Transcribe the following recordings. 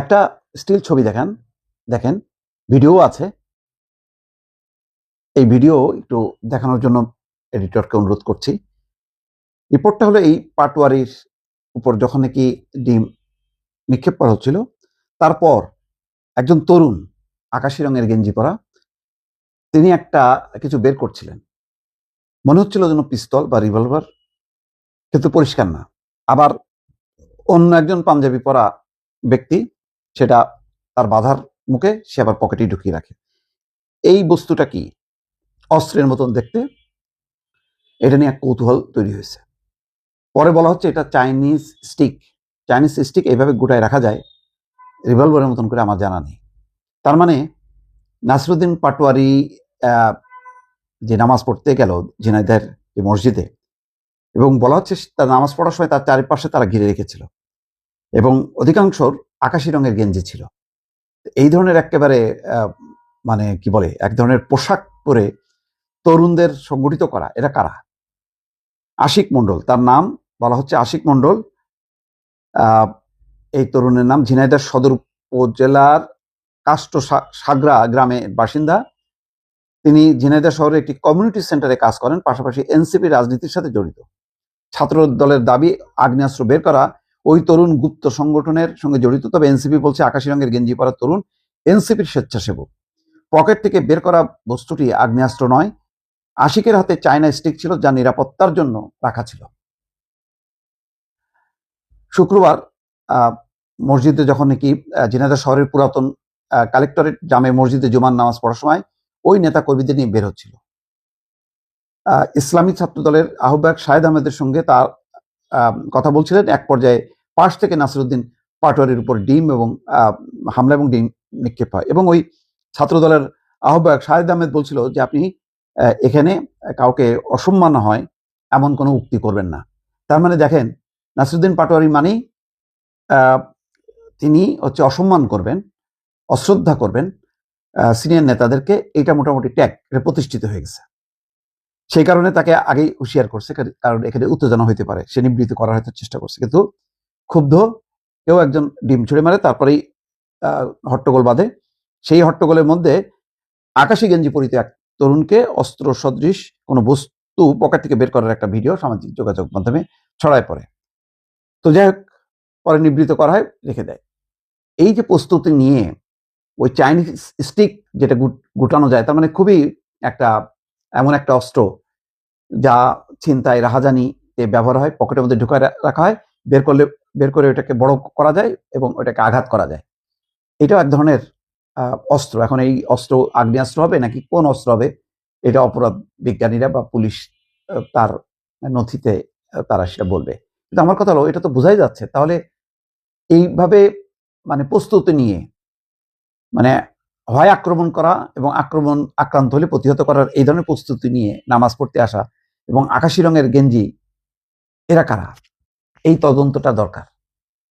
একটা স্টিল ছবি দেখেন, ভিডিও আছে। এই ভিডিও একটু দেখানোর জন্য এডিটরকে অনুরোধ করছি। রিপোর্টটা হলো এই পাটোয়ারির উপর যখন নাকি ডিম নিক্ষেপ করা হচ্ছিল, তারপর একজন তরুণ আকাশি রঙের গেঞ্জি পরা তিনি একটা কিছু বের করছিলেন, মনে হচ্ছিল যেন পিস্তল বা রিভলভার, কিন্তু পরিষ্কার না। আবার অন্য একজন পাঞ্জাবি পরা ব্যক্তি সেটা তার বাধার মুখে সে আবার পকেটে ঢুকিয়ে রাখে। এই বস্তুটা কি? অস্ত্রের মতন দেখতে। এটা নিয়ে এক কৌতূহল তৈরি হয়েছে। পরে বলা হচ্ছে এটা চাইনিজ স্টিক এইভাবে গোটায় রাখা যায় রিভলভারের মতন করে, আমার জানা নেই। তার মানে নাসিরুদ্দিন পাটোয়ারি যে নামাজ পড়তে গেল ঝিনাইদহের মসজিদে, এবং বলা হচ্ছে তার নামাজ পড়ার সময় তার চারিপাশে তারা ঘিরে রেখেছিল এবং অধিকাংশর আকাশি রঙের গেঞ্জি ছিল। এই ধরনের একেবারে মানে কি বলে, এক ধরনের পোশাক পরে তরুণদের সংগঠিত করা, এটা কারা? আশিক মণ্ডল তার নাম, বলা হচ্ছে আশিক মণ্ডল। এই তরুণের নাম ঝিনাইদহ সদর উপজেলার কাষ্ট সাগরা গ্রামের বাসিন্দা। তিনি ঝিনাইদহ শহরে একটি কমিউনিটি সেন্টারে কাজ করেন, পাশাপাশি এনসিপি রাজনীতির সাথে জড়িত। ছাত্র দলের দাবি আগ্নেয়াস্ত্র বের করা ওই তরুণ গুপ্ত সংগঠনের সঙ্গে জড়িত। তবে এনসিপি বলছে আকাশি রঙের গেঞ্জি পরা তরুণ এনসিপির স্বেচ্ছাসেবক। পকেট থেকে বের করা বস্তুটি আগ্নেয়াস্ত্র নয়, আশিকের হাতে চায়না স্টিক ছিল, যা নিরাপত্তার জন্য রাখা ছিল। শুক্রবার মসজিদে যখন নাকি ঝিনাইদহ শহরের পুরাতন কালেক্টরেট জামে মসজিদে জুমার নামাজ পড়ার সময় ওই নেতা কর্মীদের নিয়ে বের হচ্ছিল। ইসলামী ছাত্র দলের আহ্বায়ক শাহেদ আহমেদের সঙ্গে তার কথা বলছিলেন। এক পর্যায়ে পাশ থেকে নাসিরুদ্দিন পাটোয়ারির উপর ডিম এবং হামলা এবং ডিম নিক্ষেপ হয়, এবং ওই ছাত্র দলের আহ্বায়ক শাহেদ আহমেদ বলছিল যে আপনি এখানে কাউকে অসম্মান হয় এমন কোনো উক্তি করবেন না। তার মানে দেখেন, নাসিরুদ্দিন পাটোয়ারি মানেই তিনি হচ্ছে অসম্মান করবেন, অশ্রদ্ধা করবেন সিনিয়র নেতাদেরকে। এটা মোটামুটি ট্যাগ, এটা প্রতিষ্ঠিত হয়ে গেছে। সেই কারণে তাকে আগেই হুঁশিয়ার করছে, কারণ এখানে উত্তেজনা হইতে পারে, সে নিবৃত্ত করার হয়তো চেষ্টা করছে। কিন্তু ক্ষুব্ধ কেউ একজন ডিম ছুড়ে মারে, তারপরেই হট্টগোল বাঁধে। সেই হট্টগোলের মধ্যে আকাশি গেঞ্জি পরিত এক তরুণকে অস্ত্র সদৃশ কোনো বস্তু পকেট থেকে বের করার একটা ভিডিও সামাজিক যোগাযোগ মাধ্যমে ছড়ায় পড়ে। তো যাই হোক, পরে নিবৃত্ত করা হয়, রেখে দেয়। এই যে প্রস্তুতি নিয়ে ওই চাইনিজ স্টিক যেটা গুটানো যায়, তার মানে খুবই একটা এমন একটা অস্ত্র যা ছিনতাই রাহাজানিতে ব্যবহার হয়, পকেটের মধ্যে ঢুকায় রাখা হয়, বের করে ওটাকে বড় করা যায় এবং ওটাকে আঘাত করা যায়। এটাও এক ধরনের অস্ত্র। এখন এই অস্ত্র আগ্নেয়াস্ত্র হবে নাকি কোন অস্ত্র হবে, এটা অপরাধ বিজ্ঞানীরা বা পুলিশ তার নথিতে তারা সেটা বলবে। কিন্তু আমার কথা হলো, এটা তো বোঝাই যাচ্ছে তাহলে এইভাবে মানে প্রস্তুতি নিয়ে, মানে হয় আক্রমণ করা এবং আক্রান্ত হলে প্রতিহত করার এই ধরনের প্রস্তুতি নিয়ে নামাজ পড়তে আসা এবং আকাশি রঙের গেঞ্জি, এরা কারা? এই তদন্তটা দরকার,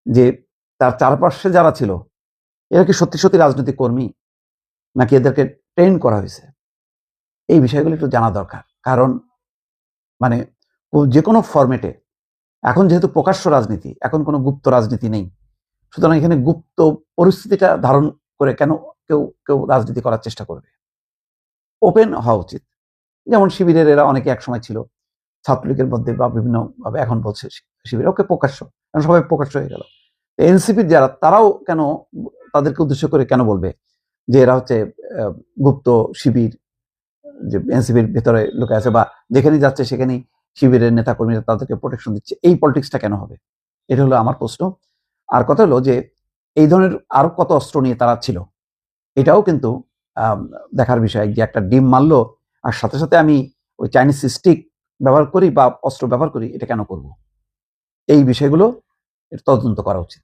যে তার চারপাশে যারা ছিল এরা কি সত্যি সত্যি রাজনৈতিক কর্মী, নাকি এদেরকে ট্রেন করা হয়েছে? এই বিষয়গুলো একটু জানা দরকার। কারণ মানে যে কোনো ফরম্যাটে এখন যেহেতু প্রকাশ্য রাজনীতি, এখন কোনো গুপ্ত রাজনীতি নেই, সুতরাং এখানে গুপ্ত পরিস্থিতিটা ধারণ করে কেন কেউ রাজনীতি করার চেষ্টা করবে? ওপেন হওয়া উচিত। যেমন শিবিরের এরা অনেকে একসময় ছিল ছাত্রলীগের মধ্যে বা বিভিন্ন ভাবে, এখন বলছে শিবির ওকে প্রকাশ্য, এখন সবাই প্রকাশ্য হয়ে গেল। এনসিপির যারা, তারাও কেন তাদেরকে উদ্দেশ্য করে কেন বলবে যে এরা হচ্ছে গুপ্ত শিবির, যে এনসিপির ভেতরে লোকে আছে বা যেখানেই যাচ্ছে সেখানেই শিবিরের নেতা কর্মীরা তাদেরকে প্রোটেকশন দিচ্ছে? এই পলিটিক্সটা কেন হবে? এটা হলো আমার প্রশ্ন। আর কথা হলো যে এই ধরনের আরো কত অস্ত্র নিয়ে তারা ছিল, এটাও কিন্তু দেখার বিষয়। যে একটা ডিম মারলো আর সাথে সাথে আমি ওই চাইনিজ স্টিক ব্যবহার করি বা অস্ত্র ব্যবহার করি, এটা কেন করব? এই বিষয়গুলো তদন্ত করা উচিত।